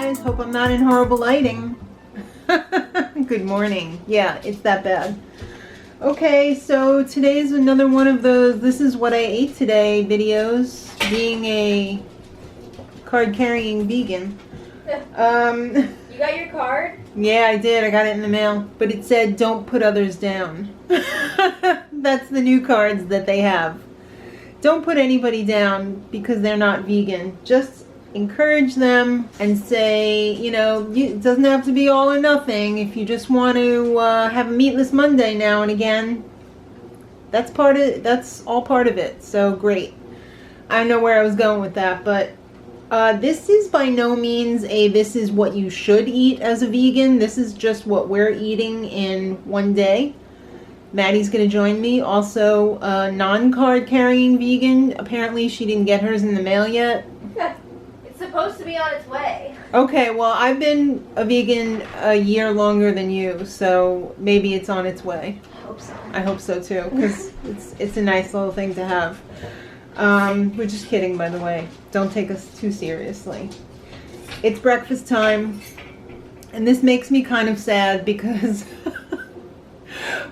guys. Hope I'm not in horrible lighting. Good morning. Yeah, it's that bad. Okay, so today's another one of those "this is what I ate today" videos. Being a card-carrying vegan. You got your card? Yeah, I did. I got it in the mail. But it said, "Don't put others down." That's the new cards that they have. Don't put anybody down because they're not vegan. Just encourage them and say, you know, it doesn't have to be all or nothing. If you just want to have a meatless Monday now and again, that's all part of it. So great. I don't know where I was going with that, but this is by no means this is what you should eat as a vegan. This is just what we're eating in one day. Maddie's going to join me. Also, non-card carrying vegan. Apparently she didn't get hers in the mail yet. It's supposed to be on its way. Okay, well, I've been a vegan a year longer than you, so maybe it's on its way. I hope so. I hope so too, because it's a nice little thing to have. We're just kidding, by the way. Don't take us too seriously. It's breakfast time, and this makes me kind of sad because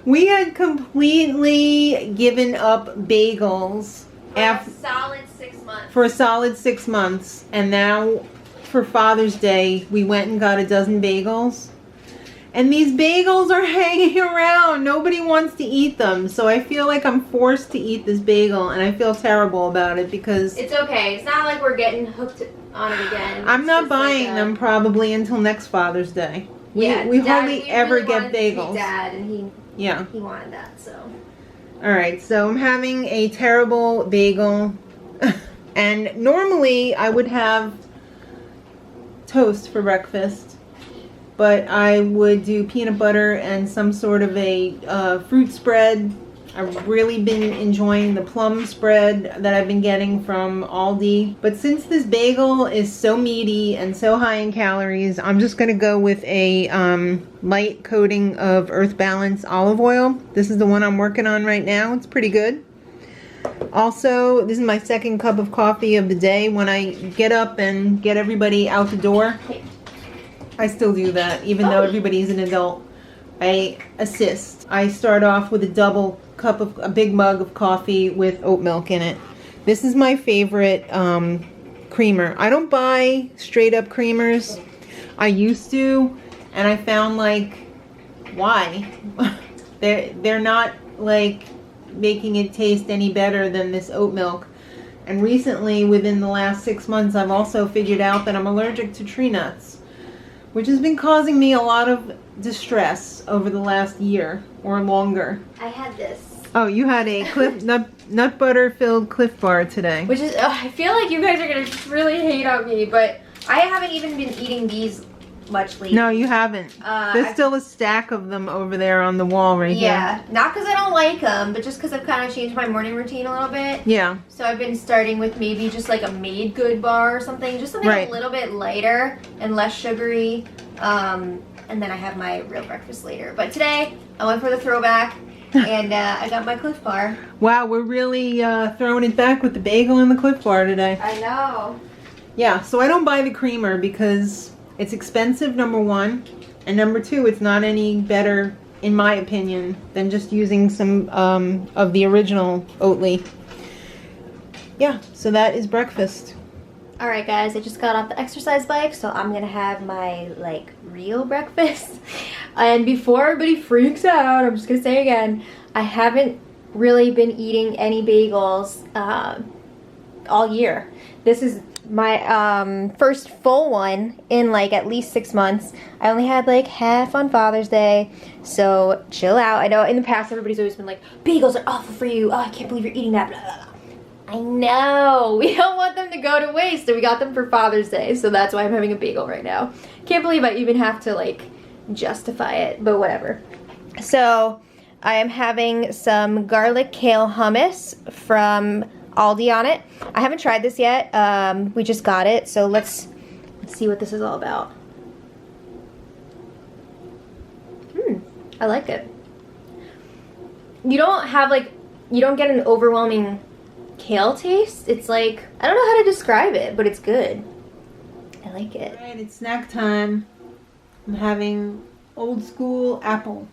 we had completely given up bagels For a solid 6 months, and now for Father's Day we went and got a dozen bagels, and these bagels are hanging around. Nobody wants to eat them, so I feel like I'm forced to eat this bagel, and I feel terrible about it because it's okay. It's not like we're getting hooked on it again. I'm not buying them probably until next Father's Day. Yeah, we hardly ever get bagels. Dad, and he wanted that, so. All right, so I'm having a terrible bagel. And normally I would have toast for breakfast, but I would do peanut butter and some sort of a fruit spread. I've really been enjoying the plum spread that I've been getting from Aldi. But since this bagel is so meaty and so high in calories, I'm just going to go with a light coating of Earth Balance olive oil. This is the one I'm working on right now. It's pretty good. Also, this is my second cup of coffee of the day. When I get up and get everybody out the door, I still do that, even though everybody's an adult. I assist. I start off with a big mug of coffee with oat milk in it. This is my favorite creamer. I don't buy straight up creamers. I used to, and I found why? They're not making it taste any better than this oat milk. And recently, within the last 6 months, I've also figured out that I'm allergic to tree nuts, which has been causing me a lot of distress over the last year or longer. I had this. Oh, you had a nut butter filled Cliff Bar today. Which is, I feel like you guys are going to really hate on me, but I haven't even been eating these much lately. No, you haven't. There's still a stack of them over there on the wall right here. Yeah, not because I don't like them, but just because I've kind of changed my morning routine a little bit. Yeah. So I've been starting with maybe just like a made good bar or something, just something a little bit lighter and less sugary. And then I have my real breakfast later. But today, I went for the throwback, and I got my Cliff Bar. Wow, we're really throwing it back with the bagel and the Cliff Bar today. I know. Yeah, so I don't buy the creamer because it's expensive, number one, and number two, it's not any better, in my opinion, than just using some of the original Oatly. Yeah, so that is breakfast. Alright guys, I just got off the exercise bike, so I'm gonna have my real breakfast. And before everybody freaks out, I'm just gonna say again, I haven't really been eating any bagels all year. This is my first full one in at least 6 months. I only had half on Father's Day, so chill out. I know in the past everybody's always been like, bagels are awful for you, oh I can't believe you're eating that, blah, blah, blah. I know, we don't want them to go to waste, so we got them for Father's Day, so that's why I'm having a bagel right now. Can't believe I even have to justify it, but whatever. So I am having some garlic kale hummus from Aldi on it. I haven't tried this yet. We just got it, so let's see what this is all about. I like it. You don't have you don't get an overwhelming kale taste. It's I don't know how to describe it, but it's good. I like it. Alright, it's snack time. I'm having old school apple.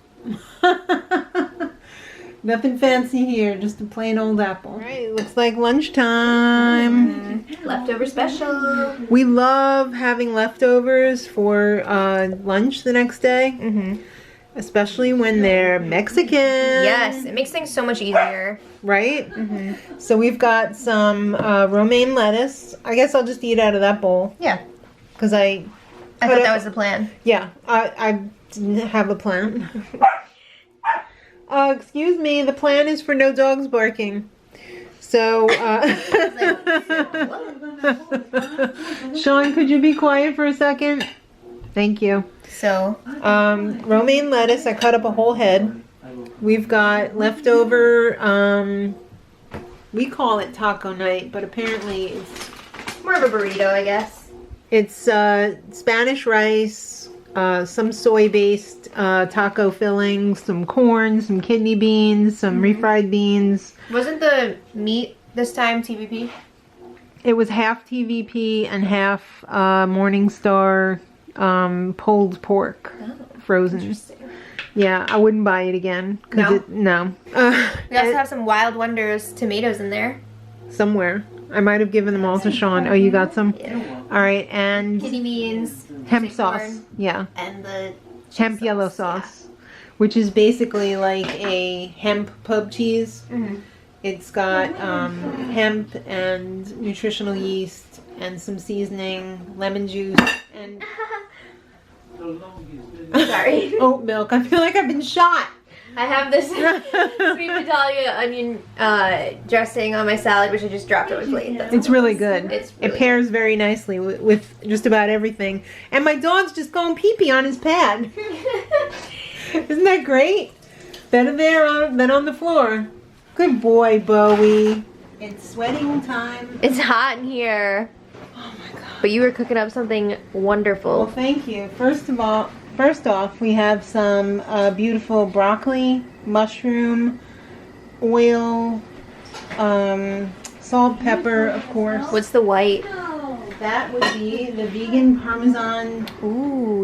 Nothing fancy here, just a plain old apple. Alright, looks like lunchtime. Leftover special. We love having leftovers for lunch the next day. Especially when they're Mexican. Yes, it makes things so much easier. Right? So we've got some romaine lettuce. I guess I'll just eat out of that bowl. Yeah. Because I thought that was the plan. Yeah, I didn't have a plan. Excuse me, the plan is for no dogs barking. So, Sean, could you be quiet for a second? Thank you. So, romaine lettuce, I cut up a whole head. We've got leftover, we call it taco night, but apparently it's more of a burrito, I guess. It's Spanish rice, some soy-based taco filling, some corn, some kidney beans, some refried beans. Wasn't the meat this time TVP? It was half TVP and half Morningstar pulled pork, frozen. Interesting. Yeah, I wouldn't buy it again. No. We also have some Wild Wonders tomatoes in there. Somewhere. I might have given them all to Sean. Oh, you got some? Yeah. All right, and Kidney beans. hemp sauce. Corn, Yeah. and the Hemp yellow sauce, which is basically like a hemp pub cheese. It's got hemp and nutritional yeast and some seasoning, lemon juice, and sorry. oat milk. I feel like I've been shot. I have this sweet Vidalia onion dressing on my salad, which I just dropped on my plate. It's really good. It's really it pairs very nicely with just about everything. And my dog's just going pee-pee on his pad. Isn't that great? Better there than on the floor. Good boy, Bowie. It's sweating time. It's hot in here. Oh my god. But you were cooking up something wonderful. Well, thank you. First off, we have some beautiful broccoli, mushroom, oil, salt, pepper, of course. What's the white? That would be the vegan Parmesan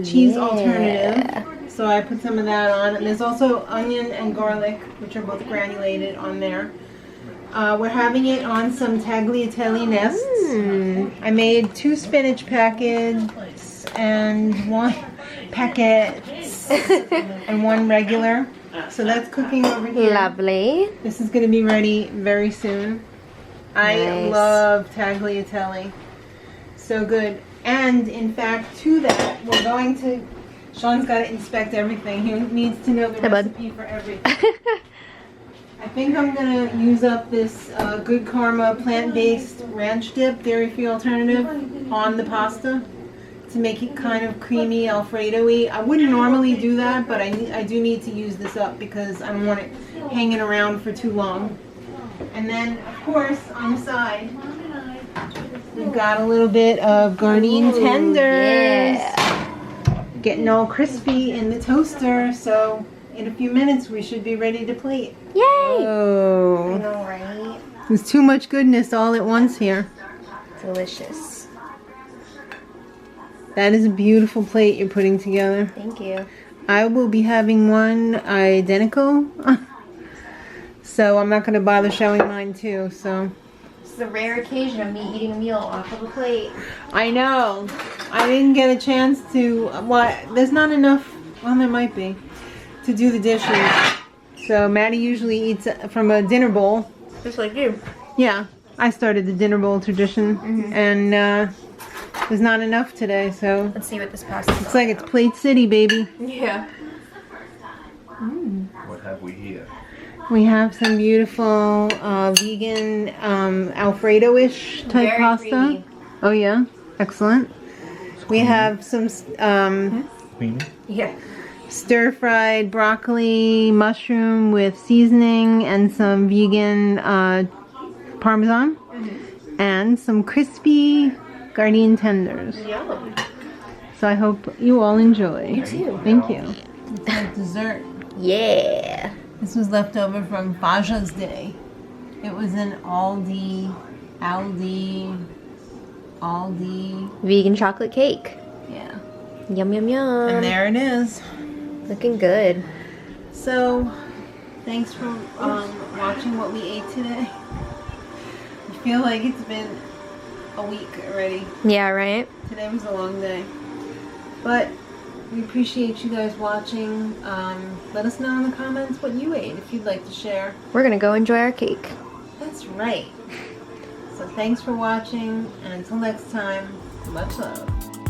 cheese alternative. So I put some of that on. And there's also onion and garlic, which are both granulated on there. We're having it on some tagliatelle nests. I made 2 spinach packets and 1 and 1 regular. So that's cooking over here. Lovely. This is going to be ready very soon. I Nice. love tagliatelle. So good. And in fact, to that, we're going to... Sean's got to inspect everything. He needs to know the recipe for everything. I think I'm going to use up this Good Karma plant-based ranch dip, dairy-free alternative, on the pasta to make it kind of creamy Alfredo-y. I wouldn't normally do that, but I do need to use this up because I don't want it hanging around for too long. And then, of course, on the side, we've got a little bit of Gardein tenders. Yeah. Getting all crispy in the toaster, so in a few minutes we should be ready to plate. Yay! Oh, I know, right? there's too much goodness all at once here. Delicious. That is a beautiful plate you're putting together. Thank you. I will be having one identical, so I'm not going to bother showing mine too. So This is a rare occasion of me eating a meal off of a plate. I know I didn't get a chance to. Well, there's not enough. Well, there might be to do the dishes. So Maddie usually eats from a dinner bowl. Just like you. Yeah, I started the dinner bowl tradition, and there's not enough today, so Let's see what this pasta is. looks like it's plate city, baby. Yeah. What have we here? We have some beautiful vegan Alfredo-ish type Very pasta. creamy. Oh yeah, excellent. We have some Creamy? Yeah. stir-fried broccoli, mushroom with seasoning, and some vegan Parmesan, and some crispy Gardein tenders. Yum. So I hope you all enjoy. You too. Thank you. It's like dessert. Yeah. This was left over from Faja's day. It was an Aldi Aldi. Vegan chocolate cake. Yeah. Yum, yum, yum. And there it is. Looking good. So, thanks for watching what we ate today. I feel like it's been a week already. Yeah, right? Today was a long day. But we appreciate you guys watching. Let us know in the comments what you ate if you'd like to share. We're gonna go enjoy our cake. That's right. So thanks for watching, and until next time, much love.